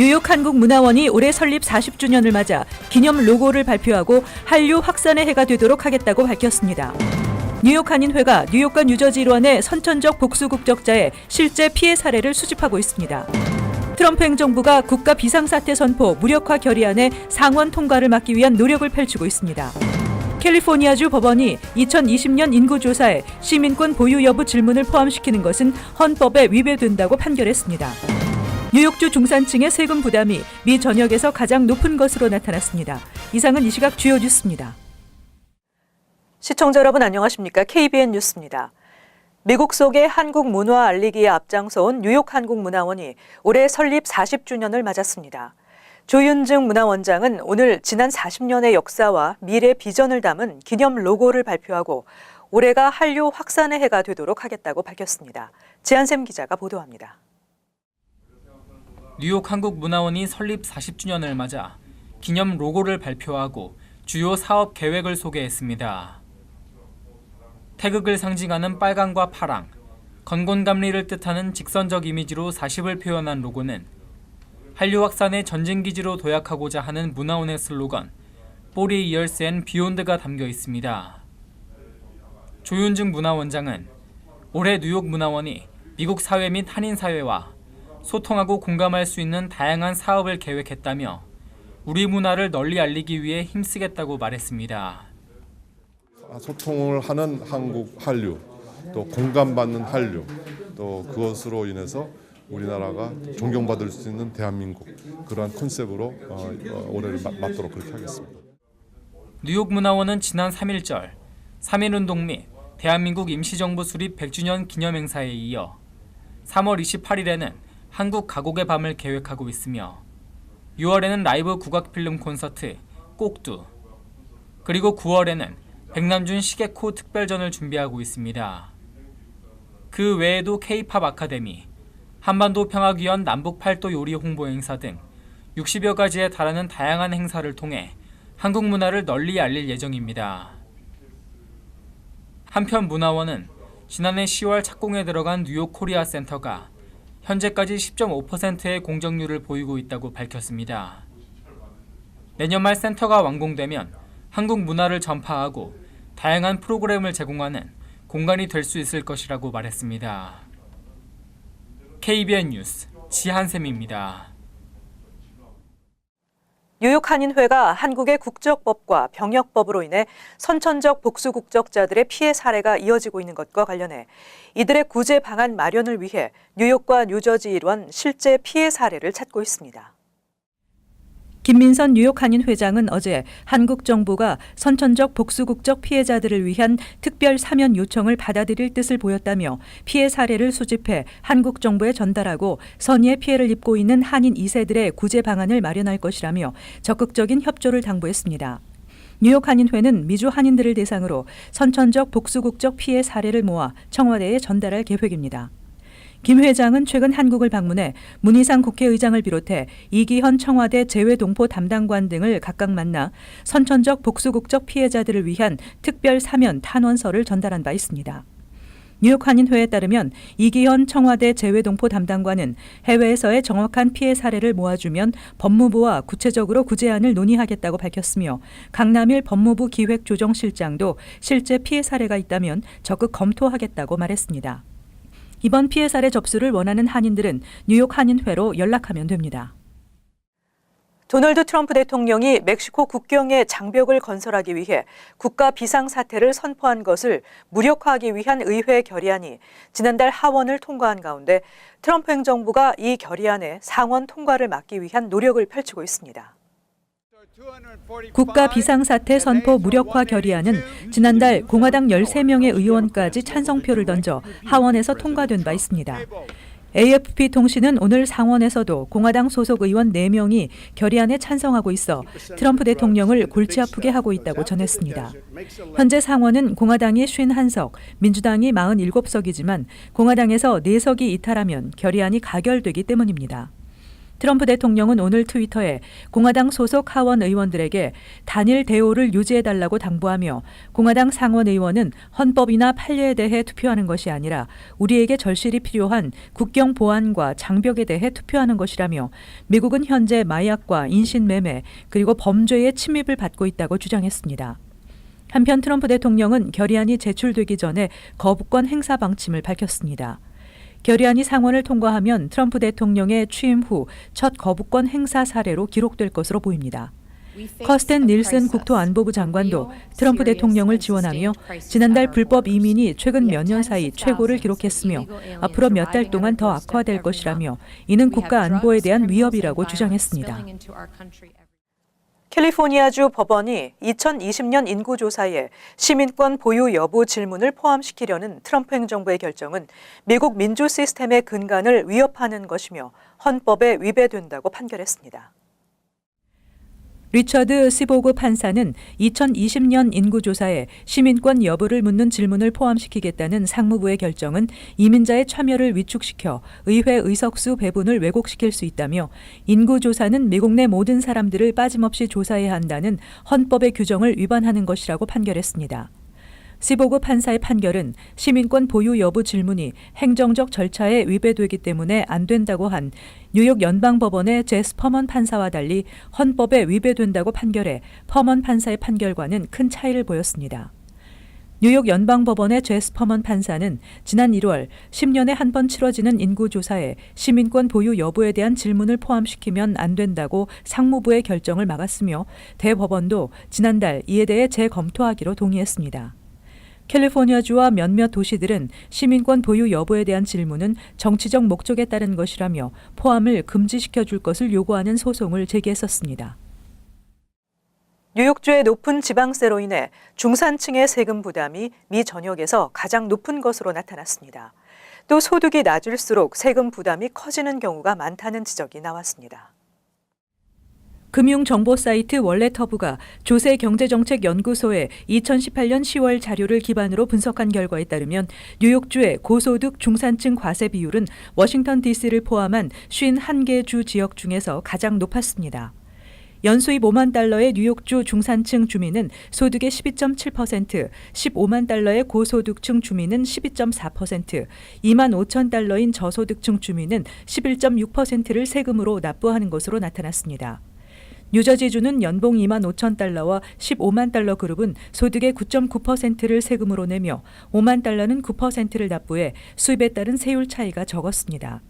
뉴욕 한국문화원이 올해 설립 40주년을 맞아 기념 로고를 발표하고 한류 확산의 해가 되도록 하겠다고 밝혔습니다. 뉴욕 한인회가 뉴욕과 뉴저지 일원의 선천적 복수 국적자의 실제 피해 사례를 수집하고 있습니다. 트럼프 행정부가 국가 비상사태 선포 무력화 결의안의 상원 통과를 막기 위한 노력을 펼치고 있습니다. 캘리포니아주 법원이 2020년 인구조사에 시민권 보유 여부 질문을 포함시키는 것은 헌법에 위배된다고 판결했습니다. 뉴욕주 중산층의 세금 부담이 미 전역에서 가장 높은 것으로 나타났습니다. 이상은 이 시각 주요 뉴스입니다. 시청자 여러분 안녕하십니까? KBN 뉴스입니다. 미국 속의 한국 문화 알리기에 앞장서온 뉴욕 한국문화원이 올해 설립 40주년을 맞았습니다. 조윤증 문화원장은 오늘 지난 40년의 역사와 미래 비전을 담은 기념 로고를 발표하고 올해가 한류 확산의 해가 되도록 하겠다고 밝혔습니다. 지한샘 기자가 보도합니다. 뉴욕 한국문화원이 설립 40주년을 맞아 기념 로고를 발표하고 주요 사업 계획을 소개했습니다. 태극을 상징하는 빨강과 파랑, 건곤감리를 뜻하는 직선적 이미지로 40을 표현한 로고는 한류 확산의 전진기지로 도약하고자 하는 문화원의 슬로건 40 years and beyond가 담겨 있습니다. 조윤증 문화원장은 올해 뉴욕 문화원이 미국 사회 및 한인 사회와 소통하고 공감할 수 있는 다양한 사업을 계획했다며 우리 문화를 널리 알리기 위해 힘쓰겠다고 말했습니다. 소통을 하는 한국 한류, 또 공감받는 한류, 또 그것으로 인해서 우리나라가 존경받을 수 있는 대한민국, 그러한 컨셉으로 올해를 맞도록 그렇게 하겠습니다. 뉴욕 문화원은 지난 3.1절 3.1운동 및 대한민국 임시정부 수립 100주년 기념행사에 이어 3월 28일에는 한국 가곡의 밤을 계획하고 있으며 6월에는 라이브 국악필름 콘서트 꼭두, 그리고 9월에는 백남준 시게코 특별전을 준비하고 있습니다. 그 외에도 K-팝 아카데미, 한반도 평화기원 남북 팔도 요리 홍보 행사 등 60여 가지에 달하는 다양한 행사를 통해 한국 문화를 널리 알릴 예정입니다. 한편 문화원은 지난해 10월 착공에 들어간 뉴욕 코리아 센터가 현재까지 10.5%의 공정률을 보이고 있다고 밝혔습니다. 내년 말 센터가 완공되면 한국 문화를 전파하고 다양한 프로그램을 제공하는 공간이 될 수 있을 것이라고 말했습니다. KBN 뉴스 지한샘입니다. 뉴욕 한인회가 한국의 국적법과 병역법으로 인해 선천적 복수 국적자들의 피해 사례가 이어지고 있는 것과 관련해 이들의 구제 방안 마련을 위해 뉴욕과 뉴저지 일원 실제 피해 사례를 찾고 있습니다. 김민선 뉴욕 한인 회장은 어제 한국 정부가 선천적 복수 국적 피해자들을 위한 특별 사면 요청을 받아들일 뜻을 보였다며 피해 사례를 수집해 한국 정부에 전달하고 선의의 피해를 입고 있는 한인 2세들의 구제 방안을 마련할 것이라며 적극적인 협조를 당부했습니다. 뉴욕 한인회는 미주 한인들을 대상으로 선천적 복수 국적 피해 사례를 모아 청와대에 전달할 계획입니다. 김 회장은 최근 한국을 방문해 문희상 국회의장을 비롯해 이기현 청와대 재외동포 담당관 등을 각각 만나 선천적 복수국적 피해자들을 위한 특별 사면 탄원서를 전달한 바 있습니다. 뉴욕 한인회에 따르면 이기현 청와대 재외동포 담당관은 해외에서의 정확한 피해 사례를 모아주면 법무부와 구체적으로 구제안을 논의하겠다고 밝혔으며 강남일 법무부 기획조정실장도 실제 피해 사례가 있다면 적극 검토하겠다고 말했습니다. 이번 피해 사례 접수를 원하는 한인들은 뉴욕 한인회로 연락하면 됩니다. 도널드 트럼프 대통령이 멕시코 국경에 장벽을 건설하기 위해 국가 비상사태를 선포한 것을 무력화하기 위한 의회 결의안이 지난달 하원을 통과한 가운데 트럼프 행정부가 이 결의안의 상원 통과를 막기 위한 노력을 펼치고 있습니다. 국가 비상사태 선포 무력화 결의안은 지난달 공화당 13명의 의원까지 찬성표를 던져 하원에서 통과된 바 있습니다. AFP 통신은 오늘 상원에서도 공화당 소속 의원 4명이 결의안에 찬성하고 있어 트럼프 대통령을 골치 아프게 하고 있다고 전했습니다. 현재 상원은 공화당이 51석, 민주당이 47석이지만 공화당에서 4석이 이탈하면 결의안이 가결되기 때문입니다. 트럼프 대통령은 오늘 트위터에 공화당 소속 하원 의원들에게 단일 대오를 유지해달라고 당부하며 공화당 상원 의원은 헌법이나 판례에 대해 투표하는 것이 아니라 우리에게 절실히 필요한 국경 보안과 장벽에 대해 투표하는 것이라며 미국은 현재 마약과 인신매매 그리고 범죄의 침입을 받고 있다고 주장했습니다. 한편 트럼프 대통령은 결의안이 제출되기 전에 거부권 행사 방침을 밝혔습니다. 결의안이 상원을 통과하면 트럼프 대통령의 취임 후 첫 거부권 행사 사례로 기록될 것으로 보입니다. 커스텐 닐슨 국토안보부 장관도 트럼프 대통령을 지원하며 지난달 불법 이민이 최근 몇 년 사이 최고를 기록했으며 앞으로 몇 달 동안 더 악화될 것이라며 이는 국가 안보에 대한 위협이라고 주장했습니다. 캘리포니아주 법원이 2020년 인구조사에 시민권 보유 여부 질문을 포함시키려는 트럼프 행정부의 결정은 미국 민주 시스템의 근간을 위협하는 것이며 헌법에 위배된다고 판결했습니다. 리처드 시보그 판사는 2020년 인구조사에 시민권 여부를 묻는 질문을 포함시키겠다는 상무부의 결정은 이민자의 참여를 위축시켜 의회 의석수 배분을 왜곡시킬 수 있다며 인구조사는 미국 내 모든 사람들을 빠짐없이 조사해야 한다는 헌법의 규정을 위반하는 것이라고 판결했습니다. 시보그 판사의 판결은 시민권 보유 여부 질문이 행정적 절차에 위배되기 때문에 안 된다고 한 뉴욕 연방법원의 제스 퍼먼 판사와 달리 헌법에 위배된다고 판결해 퍼먼 판사의 판결과는 큰 차이를 보였습니다. 뉴욕 연방법원의 제스 퍼먼 판사는 지난 1월 10년에 한 번 치러지는 인구조사에 시민권 보유 여부에 대한 질문을 포함시키면 안 된다고 상무부의 결정을 막았으며 대법원도 지난달 이에 대해 재검토하기로 동의했습니다. 캘리포니아주와 몇몇 도시들은 시민권 보유 여부에 대한 질문은 정치적 목적에 따른 것이라며 포함을 금지시켜 줄 것을 요구하는 소송을 제기했었습니다. 뉴욕주의 높은 지방세로 인해 중산층의 세금 부담이 미 전역에서 가장 높은 것으로 나타났습니다. 또 소득이 낮을수록 세금 부담이 커지는 경우가 많다는 지적이 나왔습니다. 금융정보 사이트 월렛허브가 조세경제정책연구소의 2018년 10월 자료를 기반으로 분석한 결과에 따르면 뉴욕주의 고소득 중산층 과세 비율은 워싱턴 DC를 포함한 51개 주 지역 중에서 가장 높았습니다. 연수입 5만 달러의 뉴욕주 중산층 주민은 소득의 12.7%, 15만 달러의 고소득층 주민은 12.4%, 2만 5천 달러인 저소득층 주민은 11.6%를 세금으로 납부하는 것으로 나타났습니다. 뉴저지주는 연봉 2만 5천 달러와 15만 달러 그룹은 소득의 9.9%를 세금으로 내며 5만 달러는 9%를 납부해 수입에 따른 세율 차이가 적었습니다.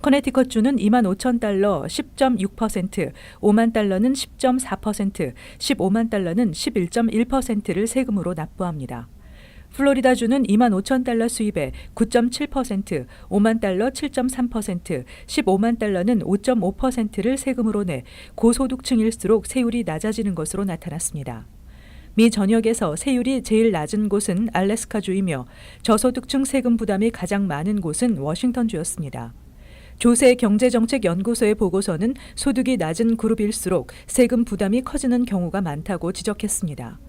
커네티컷주는 2만 5천 달러 10.6%, 5만 달러는 10.4%, 15만 달러는 11.1%를 세금으로 납부합니다. 플로리다주는 2만 5천 달러 수입에 9.7%, 5만 달러 7.3%, 15만 달러는 5.5%를 세금으로 내 고소득층일수록 세율이 낮아지는 것으로 나타났습니다. 미 전역에서 세율이 제일 낮은 곳은 알래스카주이며 저소득층 세금 부담이 가장 많은 곳은 워싱턴주였습니다. 조세경제정책연구소의 보고서는 소득이 낮은 그룹일수록 세금 부담이 커지는 경우가 많다고 지적했습니다.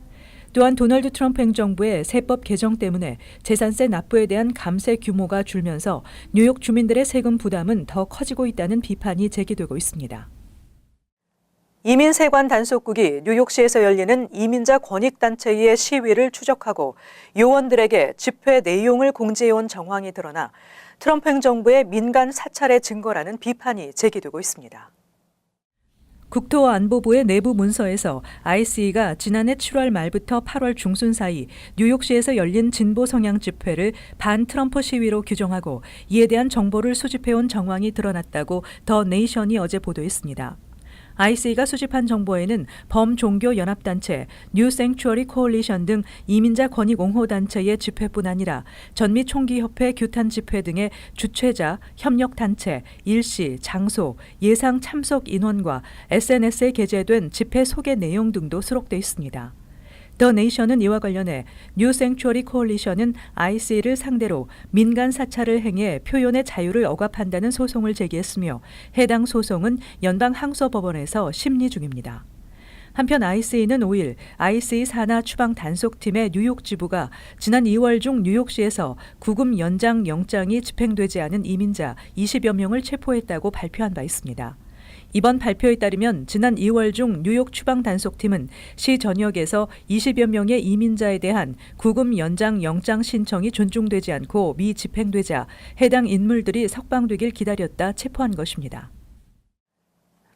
또한 도널드 트럼프 행정부의 세법 개정 때문에 재산세 납부에 대한 감세 규모가 줄면서 뉴욕 주민들의 세금 부담은 더 커지고 있다는 비판이 제기되고 있습니다. 이민세관 단속국이 뉴욕시에서 열리는 이민자 권익단체의 시위를 추적하고 요원들에게 집회 내용을 공지해온 정황이 드러나 트럼프 행정부의 민간 사찰의 증거라는 비판이 제기되고 있습니다. 국토안보부의 내부 문서에서 ICE가 지난해 7월 말부터 8월 중순 사이 뉴욕시에서 열린 진보 성향 집회를 반 트럼프 시위로 규정하고 이에 대한 정보를 수집해온 정황이 드러났다고 더 네이션이 어제 보도했습니다. ICE가 수집한 정보에는 범종교 연합단체, 뉴 생츄어리 코올리션 등 이민자 권익 옹호 단체의 집회뿐 아니라 전미 총기협회 규탄 집회 등의 주최자, 협력단체, 일시, 장소, 예상 참석 인원과 SNS에 게재된 집회 소개 내용 등도 수록돼 있습니다. 더 네이션은 이와 관련해 뉴 생츄어리 코올리션은 ICE를 상대로 민간 사찰을 행해 표현의 자유를 억압한다는 소송을 제기했으며 해당 소송은 연방항소법원에서 심리 중입니다. 한편 ICE는 5일 ICE 산하 추방 단속팀의 뉴욕 지부가 지난 2월 중 뉴욕시에서 구금 연장 영장이 집행되지 않은 이민자 20여 명을 체포했다고 발표한 바 있습니다. 이번 발표에 따르면 지난 2월 중 뉴욕 추방 단속팀은 시 전역에서 20여 명의 이민자에 대한 구금 연장 영장 신청이 존중되지 않고 미집행되자 해당 인물들이 석방되길 기다렸다 체포한 것입니다.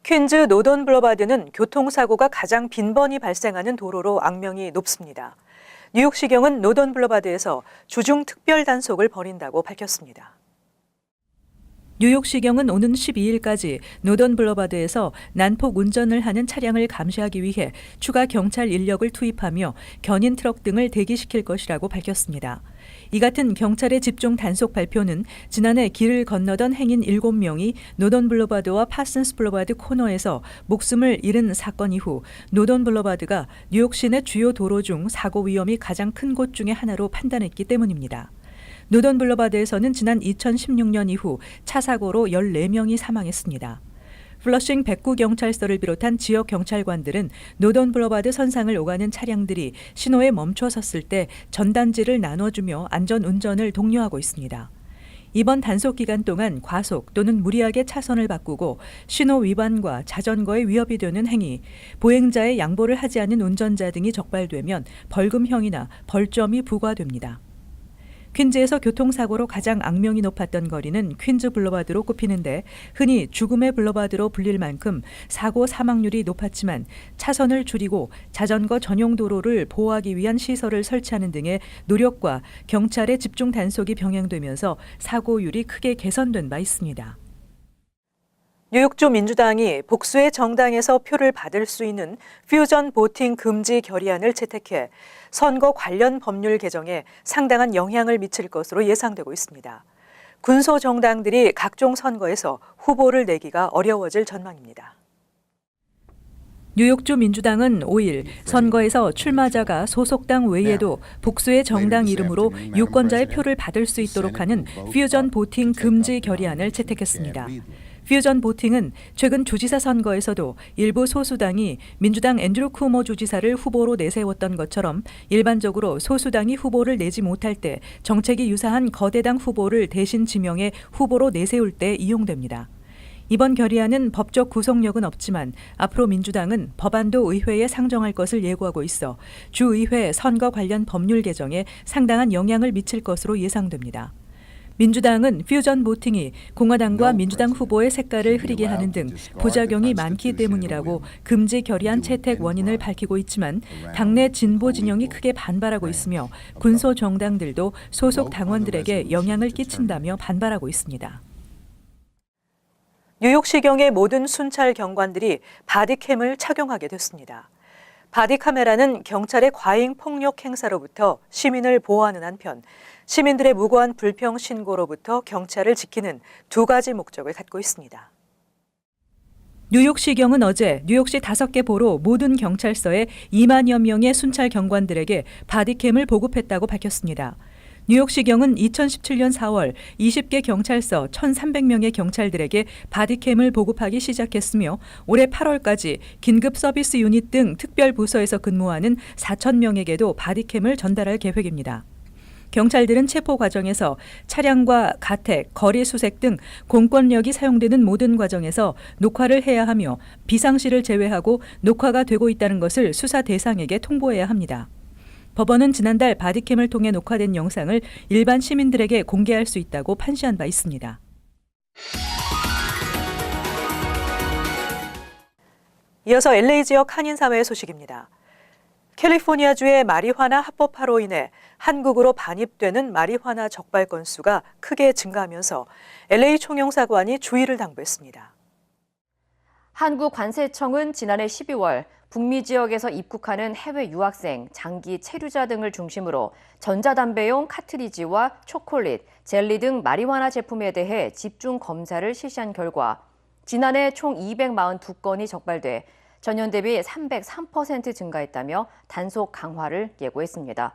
퀸즈 노던 블러바드는 교통사고가 가장 빈번히 발생하는 도로로 악명이 높습니다. 뉴욕시경은 노던 블러바드에서 주중 특별 단속을 벌인다고 밝혔습니다. 뉴욕시경은 오는 12일까지 노던 블러바드에서 난폭 운전을 하는 차량을 감시하기 위해 추가 경찰 인력을 투입하며 견인 트럭 등을 대기시킬 것이라고 밝혔습니다. 이 같은 경찰의 집중 단속 발표는 지난해 길을 건너던 행인 7명이 노던 블러바드와 파슨스 블러바드 코너에서 목숨을 잃은 사건 이후 노던 블러바드가 뉴욕 시내 주요 도로 중 사고 위험이 가장 큰 곳 중에 하나로 판단했기 때문입니다. 노던 블러바드에서는 지난 2016년 이후 차 사고로 14명이 사망했습니다. 플러싱 백구경찰서를 비롯한 지역 경찰관들은 노던 블러바드 선상을 오가는 차량들이 신호에 멈춰 섰을 때 전단지를 나눠주며 안전운전을 독려하고 있습니다. 이번 단속 기간 동안 과속 또는 무리하게 차선을 바꾸고 신호 위반과 자전거에 위협이 되는 행위, 보행자의 양보를 하지 않은 운전자 등이 적발되면 벌금형이나 벌점이 부과됩니다. 퀸즈에서 교통사고로 가장 악명이 높았던 거리는 퀸즈 블러바드로 꼽히는데 흔히 죽음의 블러바드로 불릴 만큼 사고 사망률이 높았지만 차선을 줄이고 자전거 전용 도로를 보호하기 위한 시설을 설치하는 등의 노력과 경찰의 집중 단속이 병행되면서 사고율이 크게 개선된 바 있습니다. 뉴욕주 민주당이 복수의 정당에서 표를 받을 수 있는 퓨전 보팅 금지 결의안을 채택해 선거 관련 법률 개정에 상당한 영향을 미칠 것으로 예상되고 있습니다. 군소 정당들이 각종 선거에서 후보를 내기가 어려워질 전망입니다. 뉴욕주 민주당은 5일 선거에서 출마자가 소속당 외에도 복수의 정당 이름으로 유권자의 표를 받을 수 있도록 하는 퓨전 보팅 금지 결의안을 채택했습니다. 퓨전 보팅은 최근 주지사 선거에서도 일부 소수당이 민주당 앤드루 쿠오모 주지사를 후보로 내세웠던 것처럼 일반적으로 소수당이 후보를 내지 못할 때 정책이 유사한 거대당 후보를 대신 지명해 후보로 내세울 때 이용됩니다. 이번 결의안은 법적 구속력은 없지만 앞으로 민주당은 법안도 의회에 상정할 것을 예고하고 있어 주의회 선거 관련 법률 개정에 상당한 영향을 미칠 것으로 예상됩니다. 민주당은 퓨전 보팅이 공화당과 민주당 후보의 색깔을 흐리게 하는 등 부작용이 많기 때문이라고 금지 결의안 채택 원인을 밝히고 있지만 당내 진보 진영이 크게 반발하고 있으며 군소 정당들도 소속 당원들에게 영향을 끼친다며 반발하고 있습니다. 뉴욕시경의 모든 순찰 경관들이 바디캠을 착용하게 됐습니다. 바디카메라는 경찰의 과잉 폭력 행사로부터 시민을 보호하는 한편 시민들의 무고한 불평 신고로부터 경찰을 지키는 두 가지 목적을 갖고 있습니다. 뉴욕시경은 어제 뉴욕시 5개 보로 모든 경찰서에 2만여 명의 순찰 경관들에게 바디캠을 보급했다고 밝혔습니다. 뉴욕시경은 2017년 4월 20개 경찰서 1,300명의 경찰들에게 바디캠을 보급하기 시작했으며 올해 8월까지 긴급 서비스 유닛 등 특별 부서에서 근무하는 4,000명에게도 바디캠을 전달할 계획입니다. 경찰들은 체포 과정에서 차량과 가택, 거리 수색 등 공권력이 사용되는 모든 과정에서 녹화를 해야 하며 비상시를 제외하고 녹화가 되고 있다는 것을 수사 대상에게 통보해야 합니다. 법원은 지난달 바디캠을 통해 녹화된 영상을 일반 시민들에게 공개할 수 있다고 판시한 바 있습니다. 이어서 LA 지역 한인사회 소식입니다. 캘리포니아주의 마리화나 합법화로 인해 한국으로 반입되는 마리화나 적발 건수가 크게 증가하면서 LA 총영사관이 주의를 당부했습니다. 한국관세청은 지난해 12월 북미 지역에서 입국하는 해외 유학생, 장기 체류자 등을 중심으로 전자담배용 카트리지와 초콜릿, 젤리 등 마리화나 제품에 대해 집중 검사를 실시한 결과 지난해 총 242건이 적발돼 전년 대비 303% 증가했다며 단속 강화를 예고했습니다.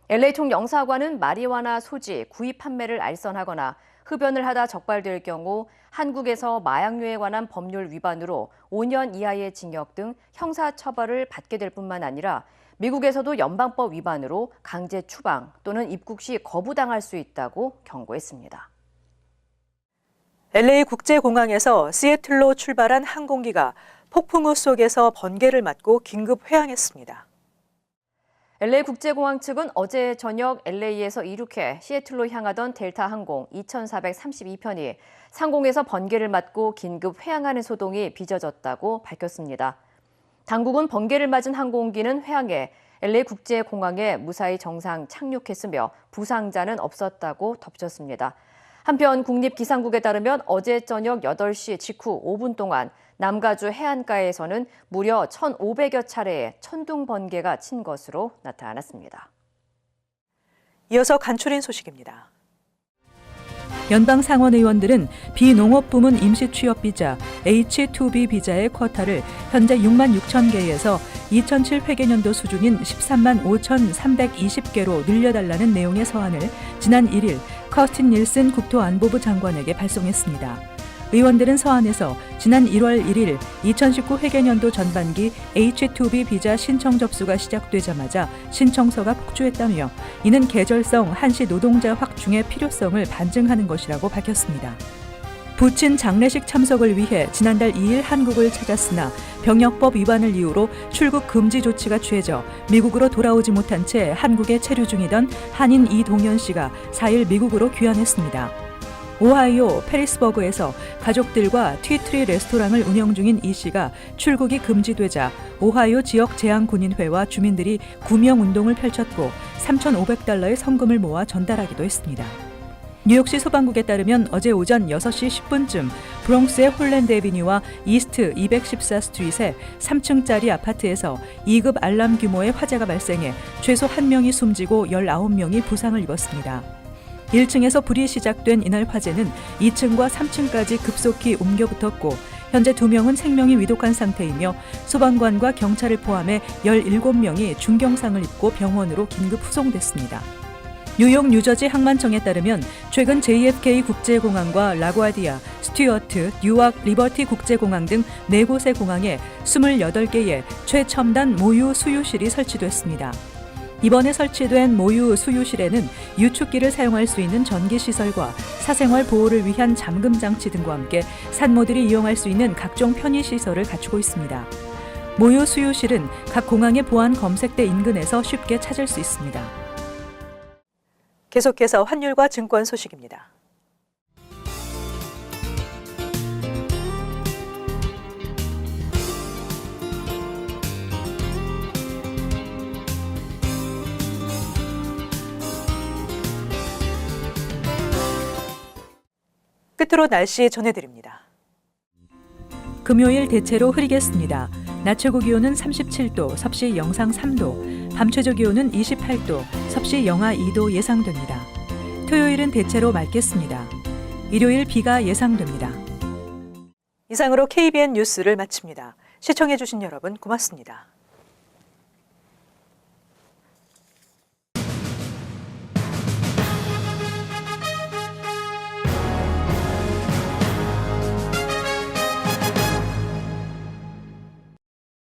LA 총영사관은 마리화나 소지, 구입 판매를 알선하거나 흡연을 하다 적발될 경우 한국에서 마약류에 관한 법률 위반으로 5년 이하의 징역 등 형사처벌을 받게 될 뿐만 아니라 미국에서도 연방법 위반으로 강제 추방 또는 입국 시 거부당할 수 있다고 경고했습니다. LA 국제공항에서 시애틀로 출발한 항공기가 폭풍우 속에서 번개를 맞고 긴급 회항했습니다. LA 국제공항 측은 어제 저녁 LA에서 이륙해 시애틀로 향하던 델타 항공 2432편이 상공에서 번개를 맞고 긴급 회항하는 소동이 빚어졌다고 밝혔습니다. 당국은 번개를 맞은 항공기는 회항해 LA 국제공항에 무사히 정상 착륙했으며 부상자는 없었다고 덧붙였습니다. 한편 국립기상국에 따르면 어제 저녁 8시 직후 5분 동안 남가주 해안가에서는 무려 1,500여 차례의 천둥 번개가 친 것으로 나타났습니다. 이어서 간추린 소식입니다. 연방 상원 의원들은 비농업 부문 임시 취업 비자 H-2B 비자의 쿼타를 현재 6만 6천 개에서 2007 회계년도 수준인 13만 5,320개로 늘려달라는 내용의 서한을 지난 1일 커스틴 닐슨 국토안보부 장관에게 발송했습니다. 의원들은 서한에서 지난 1월 1일 2019 회계년도 전반기 H-2B 비자 신청 접수가 시작되자마자 신청서가 폭주했다며 이는 계절성 한시 노동자 확충의 필요성을 반증하는 것이라고 밝혔습니다. 부친 장례식 참석을 위해 지난달 2일 한국을 찾았으나 병역법 위반을 이유로 출국 금지 조치가 취해져 미국으로 돌아오지 못한 채 한국에 체류 중이던 한인 이동현 씨가 4일 미국으로 귀환했습니다. 오하이오 페리스버그에서 가족들과 티트리 레스토랑을 운영 중인 이 씨가 출국이 금지되자 오하이오 지역 재향군인회와 주민들이 구명 운동을 펼쳤고 3,500달러의 성금을 모아 전달하기도 했습니다. 뉴욕시 소방국에 따르면 어제 오전 6시 10분쯤 브롱스의 홀랜드 애비뉴와 이스트 214 스트릿의 3층짜리 아파트에서 2급 알람 규모의 화재가 발생해 최소 1명이 숨지고 19명이 부상을 입었습니다. 1층에서 불이 시작된 이날 화재는 2층과 3층까지 급속히 옮겨 붙었고 현재 2명은 생명이 위독한 상태이며 소방관과 경찰을 포함해 17명이 중경상을 입고 병원으로 긴급 후송됐습니다. 뉴욕 뉴저지 항만청에 따르면 최근 JFK 국제공항과 라과디아, 스튜어트, 뉴악 리버티 국제공항 등 4곳의 공항에 28개의 최첨단 모유 수유실이 설치됐습니다. 이번에 설치된 모유 수유실에는 유축기를 사용할 수 있는 전기시설과 사생활 보호를 위한 잠금 장치 등과 함께 산모들이 이용할 수 있는 각종 편의시설을 갖추고 있습니다. 모유 수유실은 각 공항의 보안 검색대 인근에서 쉽게 찾을 수 있습니다. 계속해서 환율과 증권 소식입니다. 끝으로 날씨 전해드립니다. 금요일 대체로 흐리겠습니다. 낮 최고 기온은 37도, 섭씨 영상 3도, 밤 최저 기온은 28도, 섭씨 영하 2도 예상됩니다. 토요일은 대체로 맑겠습니다. 일요일 비가 예상됩니다. 이상으로 KBN 뉴스를 마칩니다. 시청해주신 여러분 고맙습니다.